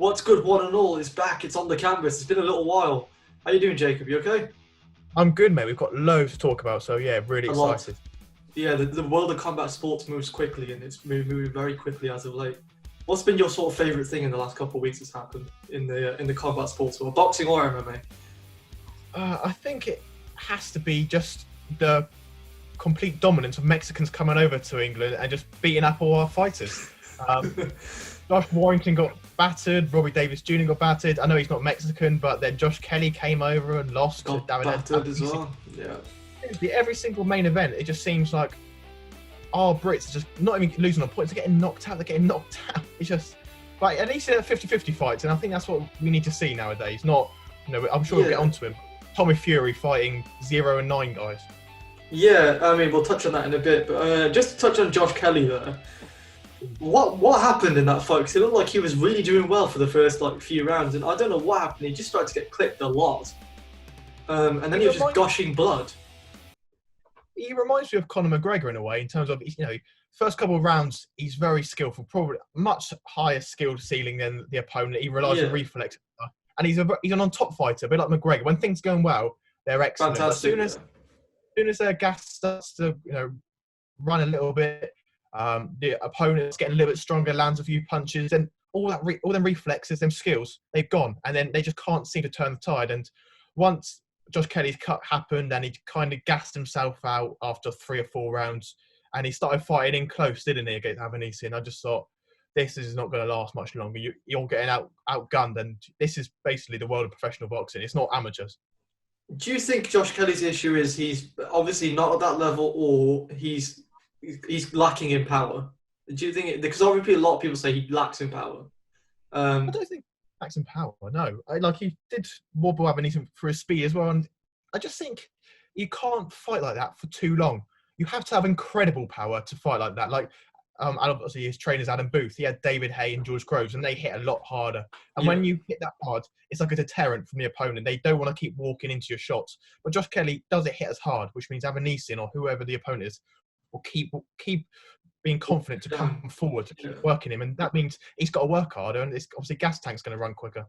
What's good, one and all, is back. It's on the canvas. It's been a little while. How you doing, Jacob? You okay? I'm good, mate. We've got loads to talk about, so yeah, really A lot. excited. Yeah, the world of combat sports moves quickly, and it's moving very quickly as of late. What's been your sort of favourite thing in the last couple of weeks that's happened in the combat sports world, boxing or MMA? I think it has to be just the complete dominance of Mexicans coming over to England and just beating up all our fighters. Josh Warrington got battered. Robbie Davis Jr. got battered. I know he's not Mexican, but then Josh Kelly came over and lost Got to David battered as well. Yeah. Every single main event, it just seems like our Brits are just not even losing on points. They're getting knocked out. It's just, like, at least in 50-50 fights, and I think that's what we need to see nowadays. Not, I'm sure we'll get onto him. Tommy Fury fighting 0 and 9 guys. Yeah, I mean, we'll touch on that in a bit, but just to touch on Josh Kelly there. What happened in that fight? Because it looked like he was really doing well for the first few rounds, and I don't know what happened. He just started to get clipped a lot, and then he was just gushing blood. He reminds me of Conor McGregor in a way, in terms of, first couple of rounds he's very skillful, probably much higher skilled ceiling than the opponent. He relies on reflex, and he's an on-top fighter, a bit like McGregor. When things are going well, they're excellent. Fantastic. As soon as their gas starts to run a little bit. The opponent's getting a little bit stronger, lands a few punches, and all them reflexes, them skills, they've gone, and then they just can't seem to turn the tide. And once Josh Kelly's cut happened, and he kind of gassed himself out after 3 or 4 rounds, and he started fighting in close, didn't he, against Avanisi? And I just thought, this is not going to last much longer. You're getting outgunned, and this is basically the world of professional boxing. It's not amateurs. Do you think Josh Kelly's issue is he's obviously not at that level, or he's lacking in power? Do you think because obviously a lot of people say he lacks in power? I don't think he lacks in power. No, he did wobble Avanisi for his speed as well, and I just think you can't fight like that for too long. You have to have incredible power to fight like that. And obviously his trainers Adam Booth, he had David Hay and George Groves, and they hit a lot harder. And when you hit that hard, it's like a deterrent from the opponent. They don't want to keep walking into your shots. But Josh Kelly doesn't hit as hard, which means Avanisi or whoever the opponent is will keep being confident to come forward, to keep working him, and that means he's got to work harder, and it's obviously gas tank's going to run quicker.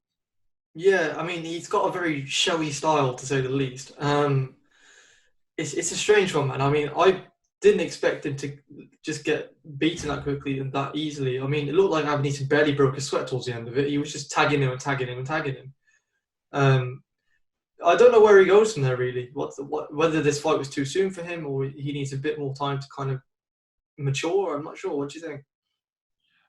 Yeah, I mean, he's got a very showy style, to say the least. It's a strange one, man. I mean, I didn't expect him to just get beaten that quickly and that easily. I mean, it looked like Avanisi barely broke a sweat towards the end of it. He was just tagging him. I don't know where he goes from there, really. Whether this fight was too soon for him, or he needs a bit more time to kind of mature. I'm not sure. What do you think?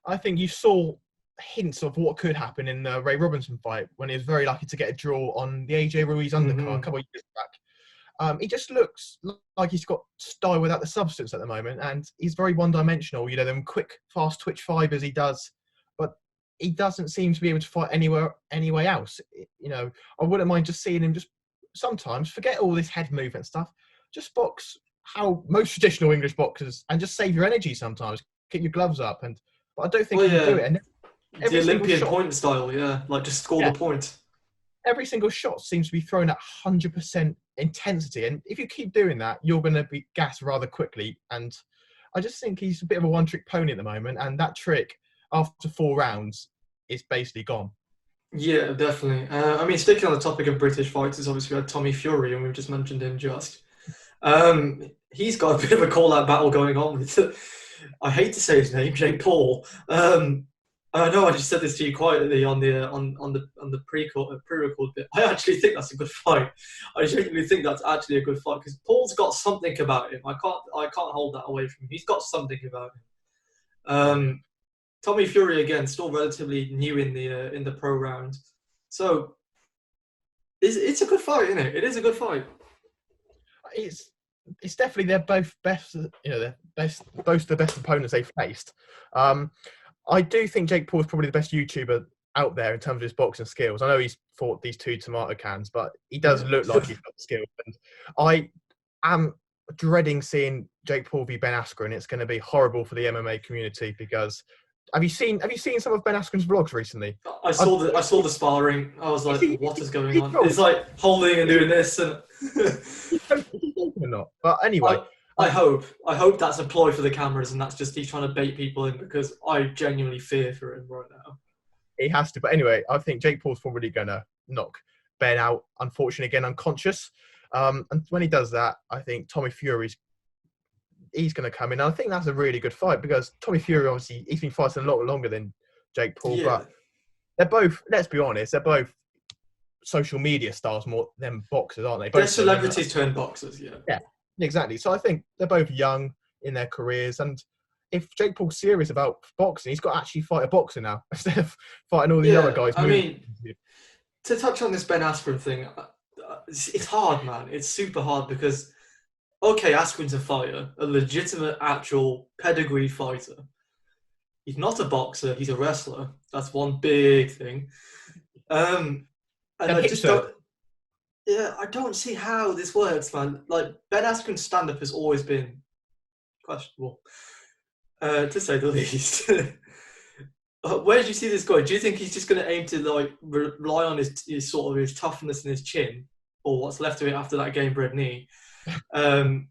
I think you saw hints of what could happen in the Ray Robinson fight when he was very lucky to get a draw on the AJ Ruiz undercard a couple of years back. He just looks like he's got style without the substance at the moment, and he's very one-dimensional. Them quick, fast twitch fibers he does, but he doesn't seem to be able to fight anyway else. I wouldn't mind just seeing him just sometimes forget all this head movement stuff. Just box how most traditional English boxers, and just save your energy sometimes. Keep your gloves up, but I don't think he can do it. And the Olympian point style, just score the point. Every single shot seems to be thrown at 100% intensity, and if you keep doing that, you're going to be gassed rather quickly. And I just think he's a bit of a one-trick pony at the moment, and that trick after 4 rounds is basically gone. Yeah, definitely. I mean, sticking on the topic of British fighters, obviously we had Tommy Fury, and we've just mentioned him just. He's got a bit of a call-out battle going on with, I hate to say his name, Jake Paul. I know I just said this to you quietly on the pre-record bit. I actually think that's a good fight. I genuinely think that's actually a good fight because Paul's got something about him. I can't hold that away from him. He's got something about him. Tommy Fury again, still relatively new in the pro round, so it's a good fight, isn't it? It is a good fight. It's definitely they're both best. They're both the best opponents they've faced. I do think Jake Paul is probably the best YouTuber out there in terms of his boxing skills. I know he's fought these 2 tomato cans, but he does look like he's got the skills. And I am dreading seeing Jake Paul v Ben Askren. It's going to be horrible for the MMA community because have you seen some of Ben Askren's vlogs recently? I saw the sparring. I was like, what is going on? It's like holding and doing this and. Or not? But anyway. I hope that's a ploy for the cameras, and that's just he's trying to bait people in because I genuinely fear for him right now. He has to. But anyway, I think Jake Paul's probably going to knock Ben out, unfortunately, again, unconscious. And when he does that, I think Tommy Fury's he's going to come in. And I think that's a really good fight because Tommy Fury, obviously, he's been fighting a lot longer than Jake Paul. Yeah, But they're both, let's be honest, they're both social media stars more than boxers, aren't they? they're Both of them. celebrities turned boxers. Yeah. Yeah, exactly. So I think they're both young in their careers. And if Jake Paul's serious about boxing, he's got to actually fight a boxer now instead of fighting all these other guys. I mean, to touch on this Ben Askren thing, it's hard, man. It's super hard because, okay, Askren's a fighter, a legitimate, actual pedigree fighter. He's not a boxer. He's a wrestler. That's one big thing. And I just don't. Yeah, I don't see how this works, man. Like Ben Askren's stand-up has always been questionable, to say the least. Where do you see this going? Do you think he's just going to aim to like rely on his sort of his toughness and his chin, or what's left of it after that game-bred knee, and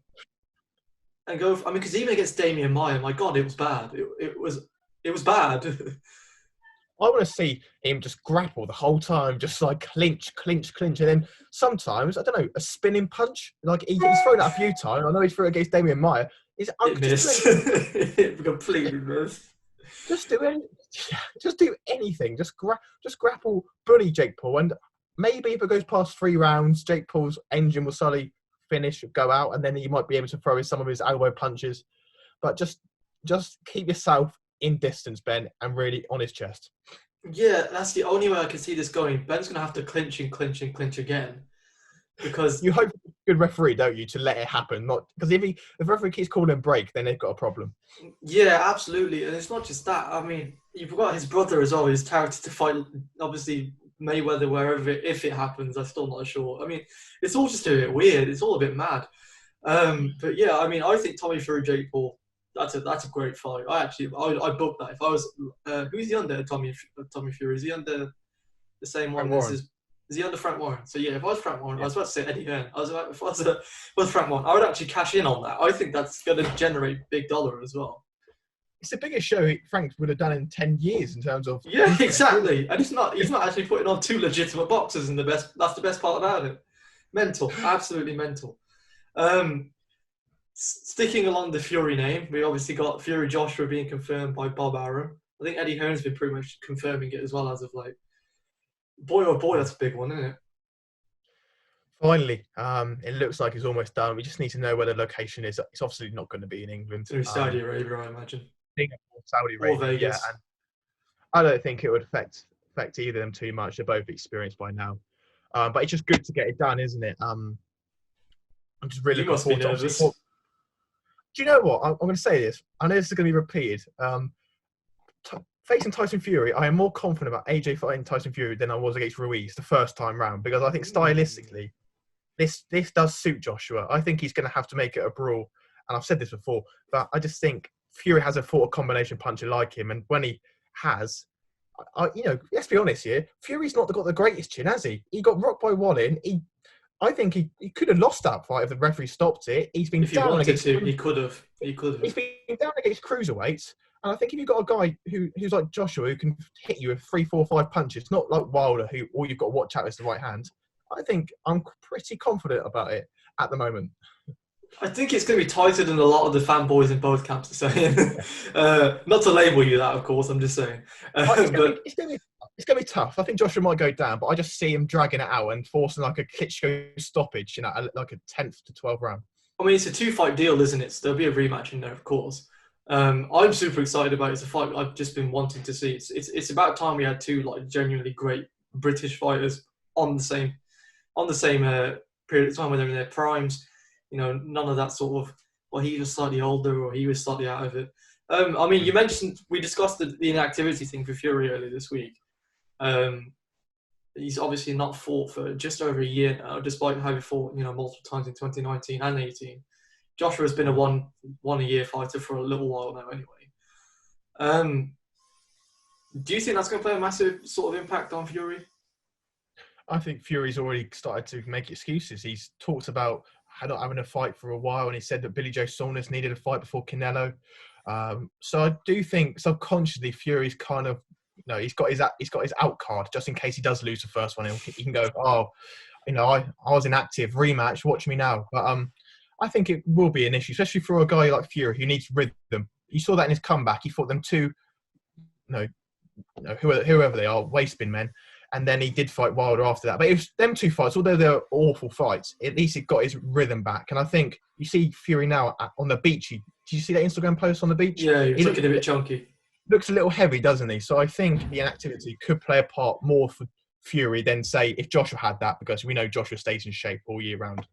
go? I mean, because even against Damian Maia, my God, it was bad. It was bad. I want to see him just grapple the whole time, just like clinch, and then sometimes, I don't know, a spinning punch. Like he's thrown that a few times. I know he's threw it against Damian Maia. It missed. It completely missed. Just do anything. Just grapple, bully Jake Paul, and maybe if it goes past 3 rounds, Jake Paul's engine will suddenly finish, go out, and then he might be able to throw in some of his elbow punches. But just keep yourself in distance, Ben, and really on his chest. Yeah, that's the only way I can see this going. Ben's going to have to clinch again. Because you hope a good referee, don't you, to let it happen? Not because if referee keeps calling him break, then they've got a problem. Yeah, absolutely, and it's not just that. I mean, you've got his brother as well. His character to fight, obviously Mayweather wherever if it happens. I'm still not sure. I mean, it's all just a bit weird. It's all a bit mad. But yeah, I mean, I think Tommy Fury, Jake Paul. That's a great fight. I booked that. If I was, who's he under? Tommy Fury. Is he under the same one? Is he under Frank Warren? So yeah, if I was Frank Warren, I was about to say Eddie Hearn. If I was Frank Warren, I would actually cash in on that. I think that's going to generate big dollar as well. It's the biggest show Frank would have done in 10 years in terms of. Yeah, exactly. And he's not actually putting on 2 legitimate boxers, and that's the best part about it. Mental, absolutely mental. Sticking along the Fury name, we obviously got Fury Joshua being confirmed by Bob Arum. I think Eddie Hearn's been pretty much confirming it as well as of late. Boy, oh boy, that's a big one, isn't it? Finally, it looks like it's almost done. We just need to know where the location is. It's obviously not going to be in England. Through Saudi Arabia, I imagine. Saudi Arabia, or Vegas. Yeah. And I don't think it would affect either of them too much. They're both experienced by now. But it's just good to get it done, isn't it? I'm just really looking forward to it. Do you know what? I'm going to say this. I know this is going to be repeated. Facing Tyson Fury, I am more confident about AJ fighting Tyson Fury than I was against Ruiz the first time round because I think stylistically, this does suit Joshua. I think he's going to have to make it a brawl, and I've said this before, but I just think Fury has a combination puncher like him, and when he has, let's be honest here, Fury's not got the greatest chin, has he? He got rocked by Wallin. I think he could have lost that fight if the referee stopped it. He's been if he wanted to, he could have. He's been down against cruiserweights. And I think if you've got a guy who's like Joshua who can hit you with 3, 4, 5 punches, not like Wilder, who all you've got to watch out is the right hand, I think I'm pretty confident about it at the moment. I think it's going to be tighter than a lot of the fanboys in both camps are saying. Not to label you that, of course, I'm just saying. It's going to be tough. I think Joshua might go down, but I just see him dragging it out and forcing like a Klitschko stoppage, like a 10th to 12th round. I mean, it's a 2-fight deal, isn't it? So there'll be a rematch in there, of course. I'm super excited about it. It's a fight I've just been wanting to see. It's about time we had 2 like genuinely great British fighters on the same period of time when they're in their primes. None of that sort of, well, he was slightly older or he was slightly out of it. I mean, you mentioned, we discussed the inactivity thing for Fury earlier this week. He's obviously not fought for just over a year now, despite having fought, multiple times in 2019 and 18. Joshua's been a one-a-year fighter for a little while now anyway. Do you think that's going to play a massive sort of impact on Fury? I think Fury's already started to make excuses. He's talked about not having a fight for a while, and he said that Billy Joe Saunders needed a fight before Canelo. So I do think subconsciously Fury's kind of he's got his out card just in case he does lose the first one. He can go, oh, I was inactive, rematch, watch me now. But I think it will be an issue, especially for a guy like Fury who needs rhythm. You saw that in his comeback. He fought them two, whoever they are, waist bin men. And then he did fight Wilder after that. But it was them two fights, although they're awful fights, at least he got his rhythm back. And I think you see Fury now on the beach. Did you see that Instagram post on the beach? Yeah, he's looking a bit chunky. Looks a little heavy, doesn't he? So I think the inactivity could play a part more for Fury than, say, if Joshua had that, because we know Joshua stays in shape all year round.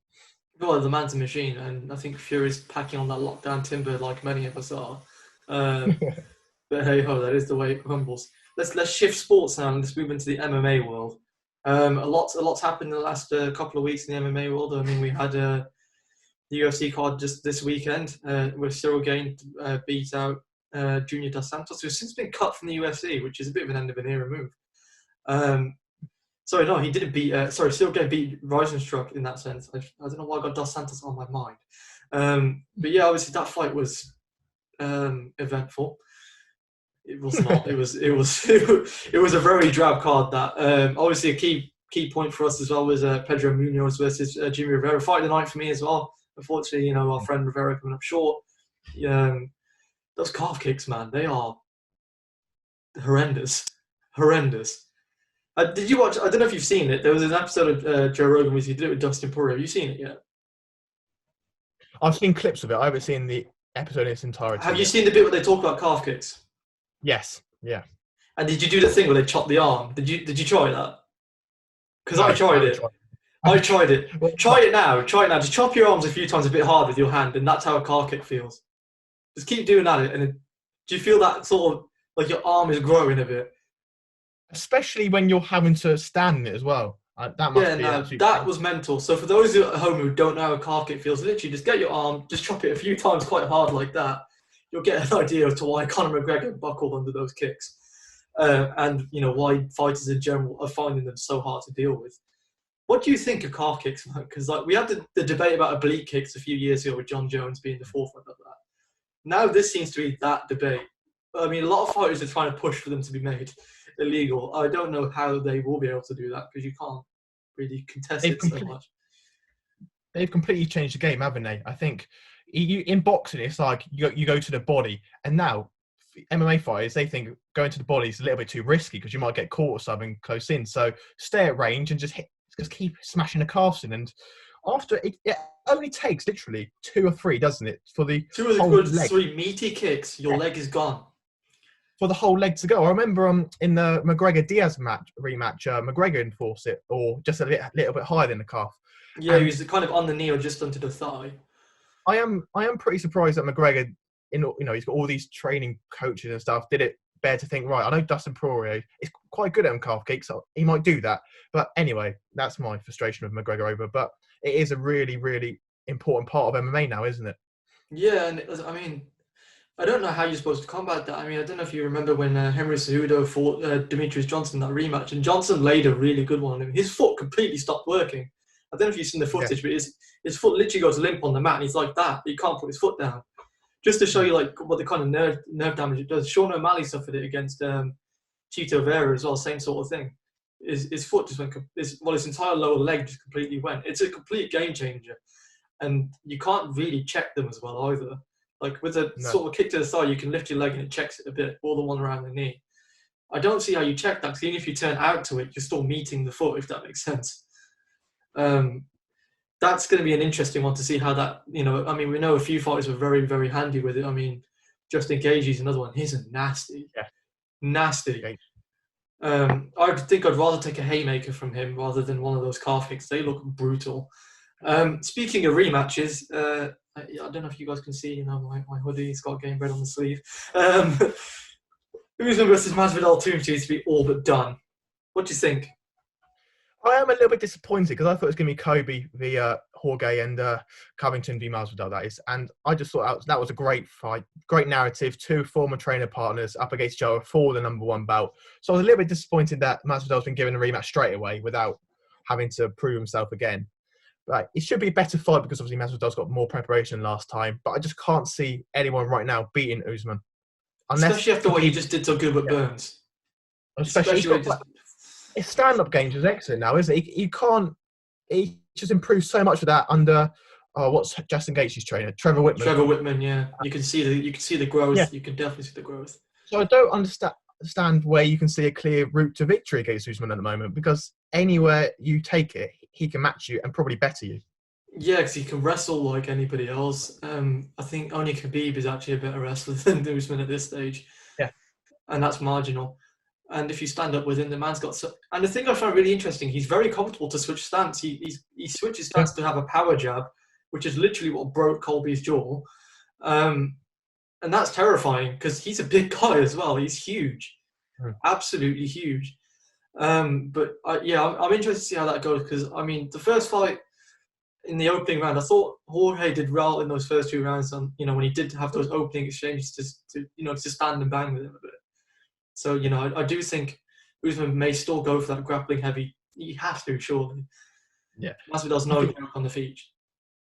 Well, the man's a machine, and I think Fury's packing on that lockdown timber like many of us are. But hey ho, that is the way it crumbles. Let's shift sports now and let's move into the MMA world. A lot's happened in the last couple of weeks in the MMA world. I mean, we had the UFC card just this weekend where Cyril Gane beat out Junior Dos Santos, who's since been cut from the UFC, which is a bit of an end of an era move. He didn't beat. Cyril Gane beat Rosenstruck in that sense. I don't know why I got Dos Santos on my mind. But yeah, obviously that fight was eventful. It was not. It was a very drab card. That obviously a key point for us as well was Pedro Munoz versus Jimmy Rivera. Fight of the night for me as well. Unfortunately, our friend Rivera coming up short. Those calf kicks, man, they are horrendous. Did you watch? I don't know if you've seen it. There was an episode of Joe Rogan where he did it with Dustin Poirier. Have you seen it yet? I've seen clips of it. I haven't seen the episode in its entirety. Have you seen the bit where they talk about calf kicks? Yes. Yeah. And did you do the thing where they chop the arm? Did you try that? Because I tried it. I tried it. Try it now. Just chop your arms a few times a bit hard with your hand, and that's how a calf kick feels. Just keep doing that. And do you feel that sort of like your arm is growing a bit? Especially when you're having to stand in it as well. That was mental. So for those at home who don't know how a calf kick feels, literally just get your arm, just chop it a few times quite hard like that. You'll get an idea as to why Conor McGregor buckled under those kicks. And why fighters in general are finding them so hard to deal with. What do you think of calf kicks, man? Because we had the debate about oblique kicks a few years ago with John Jones being the forefront of that. Now this seems to be that debate. I mean, a lot of fighters are trying to push for them to be made illegal. I don't know how they will be able to do that because you can't really contest it so much. They've completely changed the game, haven't they? I think in boxing, it's like you go to the body, and now MMA fighters, they think going to the body is a little bit too risky because you might get caught or something close in. So stay at range and just keep smashing the calves in. And after it only takes literally 2 or 3, doesn't it, for the two of the good leg. 3 meaty kicks, your leg is gone. For the whole leg to go. I remember in the McGregor-Diaz rematch, McGregor enforced it, or just a little bit higher than the calf. Yeah, he was kind of on the knee or just onto the thigh. I am pretty surprised that McGregor, he's got all these training coaches and stuff, did it bear to think, right, I know Dustin Poirier is quite good at calf kicks, so he might do that. But anyway, that's my frustration with McGregor over. But it is a really, really important part of MMA now, isn't it? Yeah, and I don't know how you're supposed to combat that. I mean, I don't know if you remember when Henry Cejudo fought Demetrius Johnson in that rematch, and Johnson laid a really good one on him. His foot completely stopped working. I don't know if you've seen the footage, but his foot literally goes limp on the mat, and he's like that. He can't put his foot down. Just to show you like what the kind of nerve damage it does. Sean O'Malley suffered it against Chito Vera as well, same sort of thing. His foot just went, his entire lower leg just completely went. It's a complete game changer. And you can't really check them as well either. Like with a sort of kick to the side, you can lift your leg and it checks it a bit, or the one around the knee. I don't see how you check that, because even if you turn out to it, you're still meeting the foot, if that makes sense. That's going to be an interesting one to see how that, we know a few fighters are very, very handy with it. I mean, Justin Gaethje's another one. He's a nasty. Yeah. Nasty. Okay. I think I'd rather take a haymaker from him rather than one of those calf kicks. They look brutal. Speaking of rematches, I don't know if you guys can see, my hoodie. It's got Game Bread on the sleeve. Usman versus Masvidal 2 seems to be all but done. What do you think? I am a little bit disappointed because I thought it was going to be Kobe v. Jorge and Covington v. Masvidal, that is. And I just thought that was a great fight, great narrative. 2 former trainer partners up against each other for the #1 belt. So I was a little bit disappointed that Masvidal's been given a rematch straight away without having to prove himself again. But it should be a better fight because obviously Masvidal's got more preparation last time. But I just can't see anyone right now beating Usman. Especially after what he just did to Gilbert Burns. Especially he's especially when got he just his stand-up games is excellent now, isn't it? He can't. He just improved so much with that under. Oh, what's Justin Gaethje's trainer? Trevor Whitman. Trevor Whitman. Yeah, you can see the Yeah. growth. You can definitely see the growth. So I don't understand where you can see a clear route to victory against Usman at the moment, because anywhere you take it, he can match you and probably better you. Yeah, because he can wrestle like anybody else. I think only Khabib is actually a better wrestler than Usman at this stage, Yeah. and that's marginal. And if you stand up with him, the man's got. And the thing I found really interesting, he's very comfortable to switch stance. He switches Yeah. stance to have a power jab, which is literally what broke Colby's jaw. And that's terrifying because he's a big guy as well. He's huge, absolutely huge. Yeah, I'm interested to see how that goes because I mean, the first fight in the opening round, I thought Jorge did well in those first 2 rounds. On when he did have those opening exchanges to stand and bang with him a bit. So I do think Usman may still go for that grappling heavy. He has to surely. Yeah. Masvidal's no joke on the feet.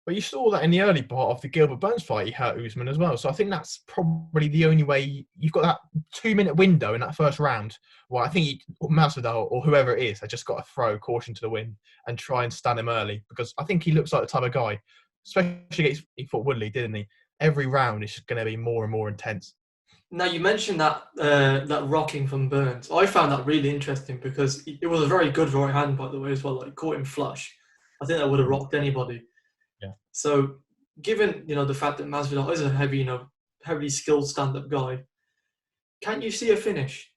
But you saw that in the early part of the Gilbert Burns fight, he hurt Usman as well. So I think that's probably the only way you've got that 2-minute window in that first round. Well, I think Masvidal or whoever it is has just got to throw caution to the wind and try and stun him early, because I think he looks like the type of guy, especially against, he fought Woodley, didn't he? Every round is going to be more and more intense. Now you mentioned that rocking from Burns. I found that really interesting because it was a very good right hand, by the way, as well. Like caught him flush. I think that would have rocked anybody. Yeah. So, given the fact that Masvidal is a heavily skilled stand-up guy, can you see a finish?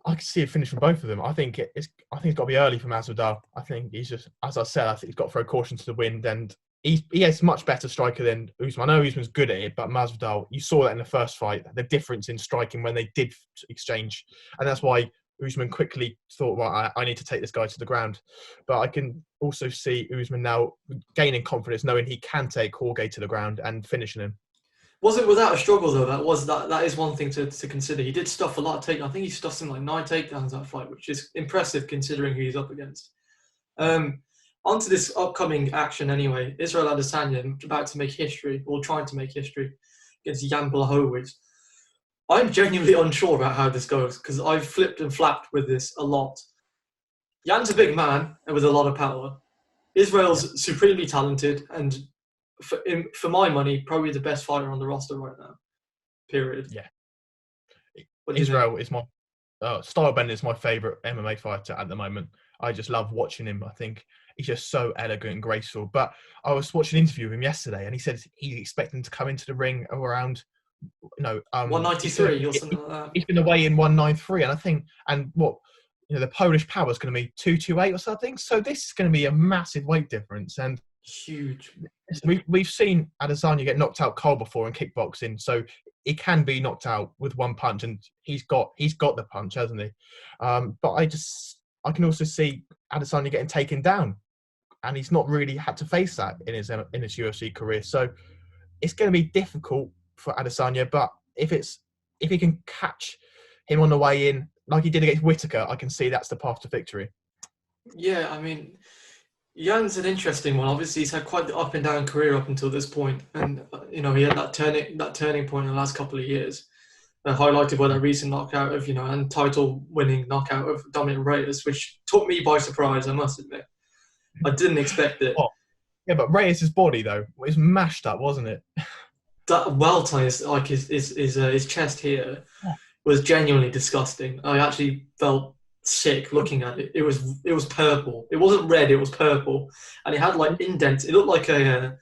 I can see a finish from both of them. I think it's got to be early for Masvidal. I think he's just, as I said, I think he's got to throw caution to the wind, and he is much better striker than Usman. I know Usman's good at it, but Masvidal, you saw that in the first fight, the difference in striking when they did exchange, and that's why Usman quickly thought, well, I need to take this guy to the ground. But I can also see Usman now gaining confidence, knowing he can take Jorge to the ground and finishing him. Was it without a struggle though? That is one thing to consider. He did stuff a lot of takedowns. I think he stuffed something like 9 takedowns that fight, which is impressive considering who he's up against. Onto this upcoming action anyway. Israel Adesanya about to make history, or trying to make history, against Jan Blachowicz. I'm genuinely unsure about how this goes because I've flipped and flapped with this a lot. Jan's a big man and with a lot of power. Israel's supremely talented and, for my money, probably the best fighter on the roster right now. Period. Yeah. Israel is my Stylebender is my favourite MMA fighter at the moment. I just love watching him. I think he's just so elegant and graceful. But I was watching an interview with him yesterday, and he said he's expecting to come into the ring around 193 or something like that. He's going to weigh in 193, and I think, and what the Polish power is going to be 228 or something. So this is going to be a massive weight difference, and huge. We've seen Adesanya get knocked out cold before in kickboxing, so he can be knocked out with one punch, and he's got the punch, hasn't he? But I can also see Adesanya getting taken down, and he's not really had to face that in his UFC career. So it's going to be difficult for Adesanya, but if he can catch him on the way in, like he did against Whittaker, I can see that's the path to victory. Yeah, I mean, Jan's an interesting one. Obviously, he's had quite the up and down career up until this point, and he had that turning point in the last couple of years, highlighted by that recent knockout of and title-winning knockout of Dominic Reyes, which took me by surprise. I must admit, I didn't expect it. Oh, yeah, but Reyes' body though was mashed up, wasn't it? That welter, like his chest here, was genuinely disgusting. I actually felt sick looking at it. It was purple. It wasn't red. It was purple, and it had like indents. It looked like a.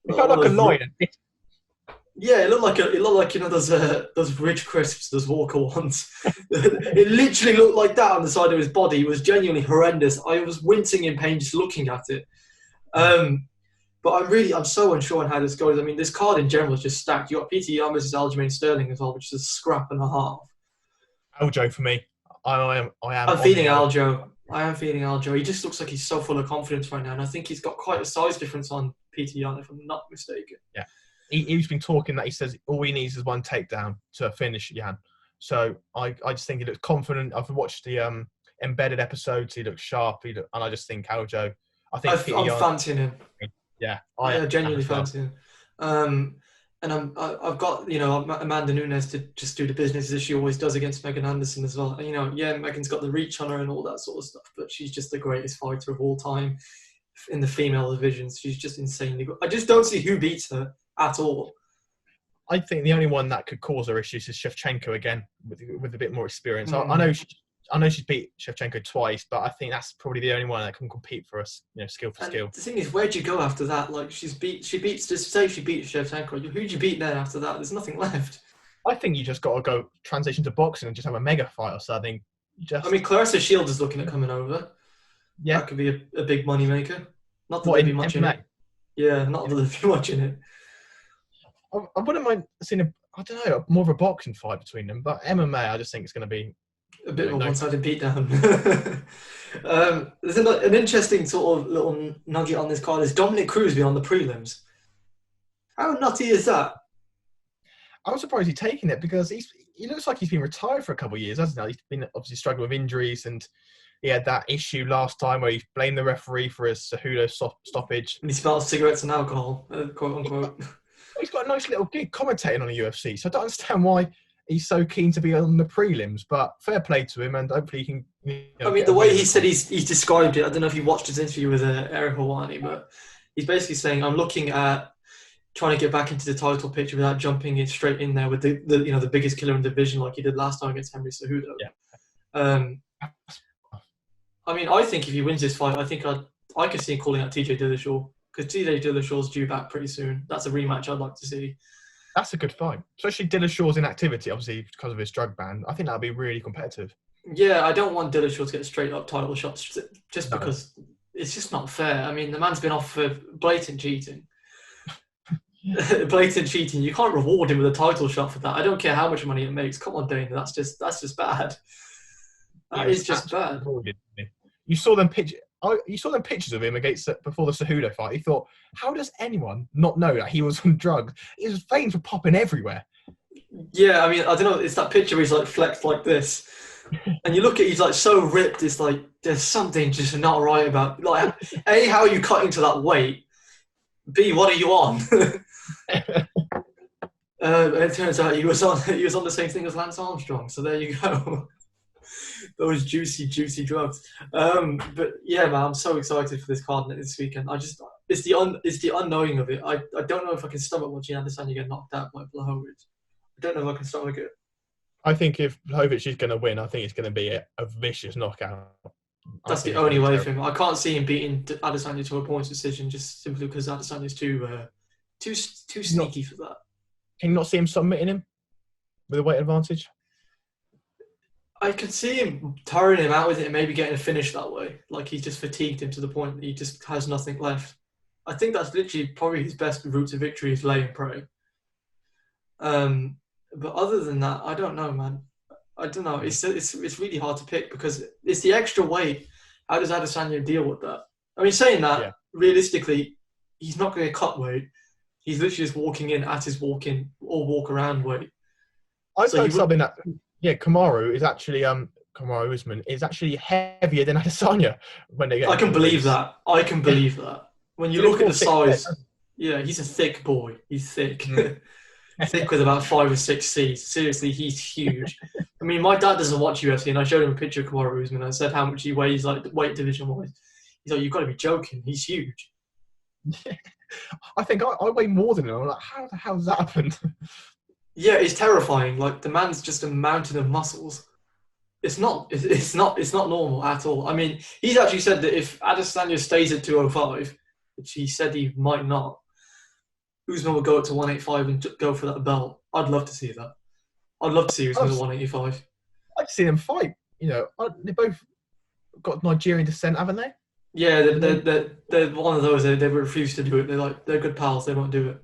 It felt like a lion. Yeah, it looked like those Ridge Crisps, those Walker ones. It literally looked like that on the side of his body. It was genuinely horrendous. I was wincing in pain just looking at it. But I'm so unsure on how this goes. I mean, this card in general is just stacked. You got PT versus Aljamain Sterling as well, which is a scrap and a half. Aljo for me. I'm feeling Aljo. I am feeling Aljo. He just looks like he's so full of confidence right now, and I think he's got quite a size difference on PT, if I'm not mistaken. Yeah, he's been talking that he says all he needs is one takedown to finish Jan. So I just think he looks confident. I've watched the embedded episodes. He looks sharp. And I just think Aljo. I'm fancying him. Yeah, I genuinely fancy him. And I've got, Amanda Nunes to just do the business as she always does against Megan Anderson as well. And, yeah, Megan's got the reach on her and all that sort of stuff, but she's just the greatest fighter of all time in the female divisions. She's just insanely good. I just don't see who beats her at all. I think the only one that could cause her issues is Shevchenko again, with a bit more experience. I know she's beat Shevchenko twice, but I think that's probably the only one that can compete for us, skill for skill. The thing is, where'd you go after that? Like, she beats Shevchenko. Who'd you beat then after that? There's nothing left. I think you just got to go transition to boxing and just have a mega fight or something. Clarissa Shields is looking at coming over. Yeah. That could be a big money maker. Not that there'd be much in it. Yeah, not that there'd be much in it. I wouldn't mind seeing more of a boxing fight between them, but MMA, I just think it's going to be a bit of a one-sided beatdown. There's an interesting sort of little nugget on this card. Is Dominic Cruz being on the prelims? How nutty is that? I'm surprised he's taking it because he looks like he's been retired for a couple of years, hasn't he? He's been obviously struggling with injuries, and he had that issue last time where he blamed the referee for his Cejudo stoppage. And he smelled cigarettes and alcohol, quote unquote. He's got a nice little gig commentating on the UFC, so I don't understand why he's so keen to be on the prelims, but fair play to him, and hopefully he can... the way he said he's described it, I don't know if you watched his interview with Eric Hawani, but he's basically saying, I'm looking at trying to get back into the title picture without jumping in straight in there with the biggest killer in the division like he did last time against Henry Cejudo. Yeah. I think if he wins this fight, I think I could see him calling out TJ Dillashaw, because TJ Dillashaw's due back pretty soon. That's a rematch I'd like to see. That's a good fight. Especially Dillashaw's inactivity, obviously, because of his drug ban. I think that would be really competitive. Yeah, I don't want Dillashaw to get straight up title shots because it's just not fair. The man's been off for blatant cheating. Blatant cheating. You can't reward him with a title shot for that. I don't care how much money it makes. Come on, Dana. That's just bad. That is just bad. You saw them pictures of him before the Cejudo fight. He thought, how does anyone not know that he was on drugs? His veins were popping everywhere. Yeah, I don't know. It's that picture where he's like flexed like this, and you look at he's like so ripped. It's like there's something just not right about. Like, A, how are you cutting to that weight? B, what are you on? It turns out he was on the same thing as Lance Armstrong. So there you go. Those juicy drugs. But yeah, man, I'm so excited for this card this weekend. It's the unknowing of it. I don't know if I can stomach watching Adesanya get knocked out by Blachowicz. I don't know if I can stomach it. I think if Blachowicz is going to win, I think it's going to be a vicious knockout. That's the only way for him. I can't see him beating Adesanya to a points decision just simply because Adesanya's too sneaky for that. Can you not see him submitting him with a weight advantage? I could see him tiring him out with it and maybe getting a finish that way. Like he's just fatigued him to the point that he just has nothing left. I think that's literally probably his best route to victory is lay and pray. But other than that, I don't know, man. I don't know. It's really hard to pick because it's the extra weight. How does Adesanya deal with that? Saying that, realistically, he's not going to cut weight. He's literally just walking in at his walk-in or walk-around weight. I've heard something that... Yeah, Kamaru is actually Kamaru Usman is actually heavier than Adesanya when they get. I can believe that. When you look at the size, he's a thick boy. He's thick, thick with about 5 or 6 C's. Seriously, he's huge. My dad doesn't watch UFC, and I showed him a picture of Kamaru Usman. I said how much he weighs, like weight division wise. He's like, "You've got to be joking. He's huge." I think I weigh more than him. I'm like, how the hell has that happened? Yeah, it's terrifying. Like the man's just a mountain of muscles. It's not normal at all. He's actually said that if Adesanya stays at 205, which he said he might not, Usman will go up to 185 and go for that belt. I'd love to see that. I'd love to see Usman at 185. I'd see them fight. They both got Nigerian descent, haven't they? Yeah, they're one of those. They refuse to do it. They're good pals. They won't do it.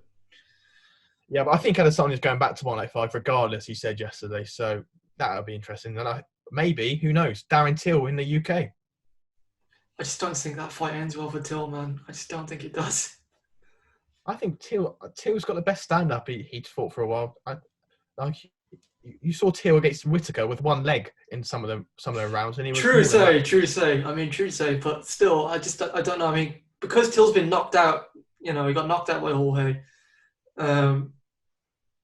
Yeah, but I think Adesanya's going back to 185 regardless, he said yesterday. So that'll be interesting. And maybe, who knows, Darren Till in the UK. I just don't think that fight ends well for Till, man. I just don't think it does. I think Till's got the best stand-up he'd fought for a while. You saw Till against Whittaker with one leg in some of the rounds. And he was true say. But still, I don't know. Because Till's been knocked out, he got knocked out by Jorge.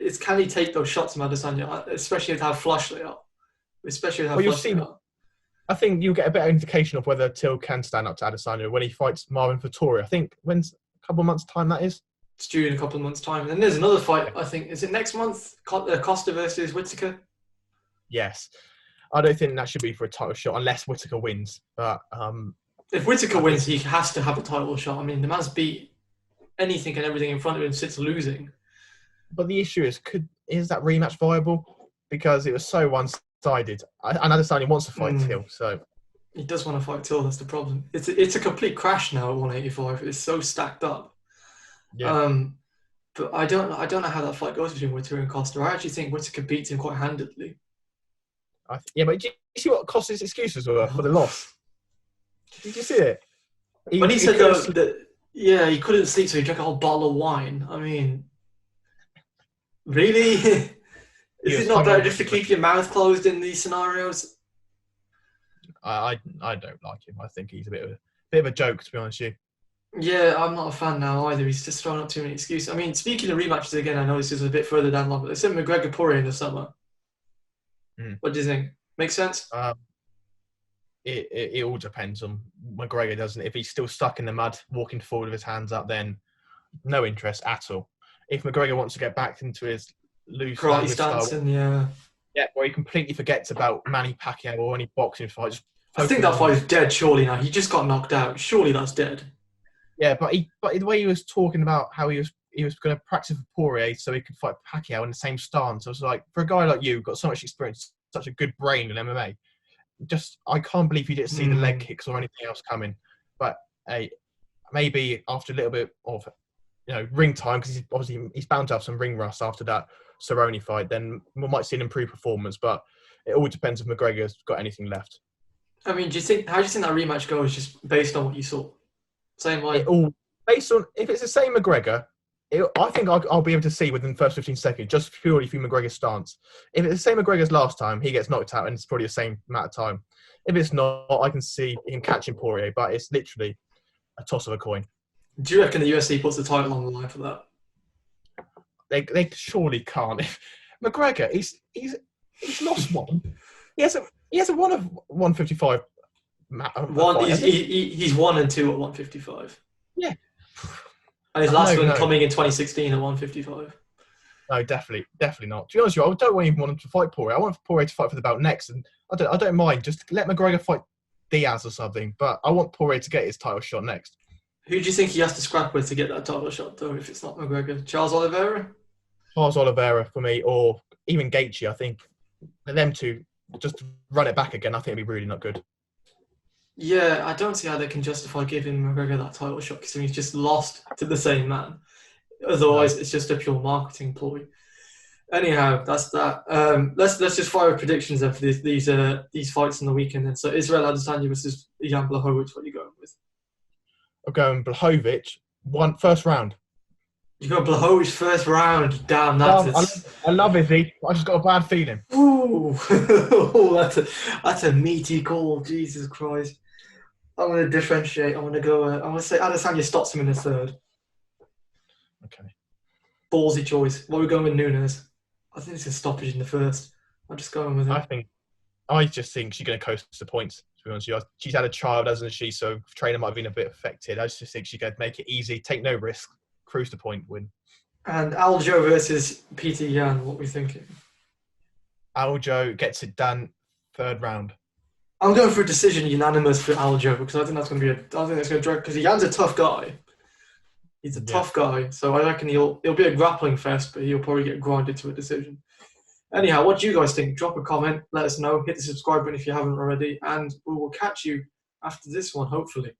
it's can he take those shots from Adesanya, especially with how flush they are. Especially with how Well, you'll flush they see. are. I think you'll get a better indication of whether Till can stand up to Adesanya when he fights Marvin Vettori. I think when's a couple of months' time that is. It's due in a couple of months' time. And then there's another fight, I think, is it next month? Costa versus Whittaker? Yes. I don't think that should be for a title shot unless Whittaker wins. But if Whittaker wins, he has to have a title shot. I mean, the man's beat anything and everything in front of him since losing. But the issue is that rematch viable? Because it was so one-sided. And Adesanya wants to fight Till, so he does want to fight Till. That's the problem. It's a complete crash now at 185. It's so stacked up. yeah. But I don't know how that fight goes between Whittaker and Costa. I actually think Whittaker beats him quite handedly. But do you see what Costa's excuses were for the loss? Did you see it? When he said that, he couldn't sleep, so he drank a whole bottle of wine. I mean, really? Is it not better just to keep your mouth closed in these scenarios? I don't like him. I think he's a bit of a joke, to be honest with you. Yeah, I'm not a fan now either. He's just throwing up too many excuses. I mean, speaking of rematches again, I know this is a bit further down the line, but they said McGregor-Poirier in the summer. What do you think? Makes sense? It all depends on McGregor, doesn't it? If he's still stuck in the mud, walking forward with his hands up, then no interest at all. If McGregor wants to get back into his loose karate stance, style, where he completely forgets about Manny Pacquiao or any boxing fight. I think that fight is dead. Surely now he just got knocked out. Surely that's dead. Yeah, but the way he was talking about how he was going to practice for Poirier so he could fight Pacquiao in the same stance, I was like, for a guy like you, got so much experience, such a good brain in MMA, I can't believe you didn't see the leg kicks or anything else coming. But maybe after a little bit of ring time, because he's bound to have some ring rust after that Cerrone fight, then we might see an improved performance. But it all depends if McGregor's got anything left. I mean, how do you think that rematch goes, just based on what you saw? Same way. It all based on if it's the same McGregor. I think I'll be able to see within the first 15 seconds, just purely through McGregor's stance. If it's the same McGregor as last time, he gets knocked out and it's probably the same amount of time. If it's not, I can see him catching Poirier, but it's literally a toss of a coin. Do you reckon the UFC puts the title on the line for that? They surely can't. McGregor, he's lost one. He has a one of 155. He's 1 and 2 at 155. Yeah. And his last one coming in 2016 at 155. No, definitely not. To be honest with you, I don't even want him to fight Poirier. I want Poirier to fight for the belt next, and I don't mind. Just let McGregor fight Diaz or something. But I want Poirier to get his title shot next. Who do you think he has to scrap with to get that title shot, though? If it's not McGregor, Charles Oliveira for me, or even Gaethje. I think them two just to run it back again. I think it'd be really not good. Yeah, I don't see how they can justify giving McGregor that title shot because he's just lost to the same man. Otherwise, it's just a pure marketing ploy. Anyhow, that's that. Let's just fire predictions then for these fights on the weekend. Then, so Israel Adesanya versus Jan Blachowicz. What are you going with? I'm going Blachowicz. First round. You got Blachowicz first round. Damn, I love Izzy. I just got a bad feeling. Ooh, that's a meaty call. Jesus Christ. I'm going to differentiate. I'm going to go. I'm going to say Adesanya stops him in the third. Okay. Ballsy choice. What are we going with Nunes? I think it's a stoppage in the first. I'm just going with it. I just think she's going to coast the points. To be honest with you, she's had a child, hasn't she? So trainer might have been a bit affected. I just think she's going to make it easy, take no risk, cruise the point, win. And Aljo versus Peter Yan. What are we thinking? Aljo gets it done. Third round. I'm going for a decision unanimous for Aljo because I think that's going to be drag because Yan's a tough guy. He's a tough guy, so I reckon it'll be a grappling fest, but he'll probably get grinded to a decision. Anyhow, what do you guys think? Drop a comment, let us know, hit the subscribe button if you haven't already, and we will catch you after this one, hopefully.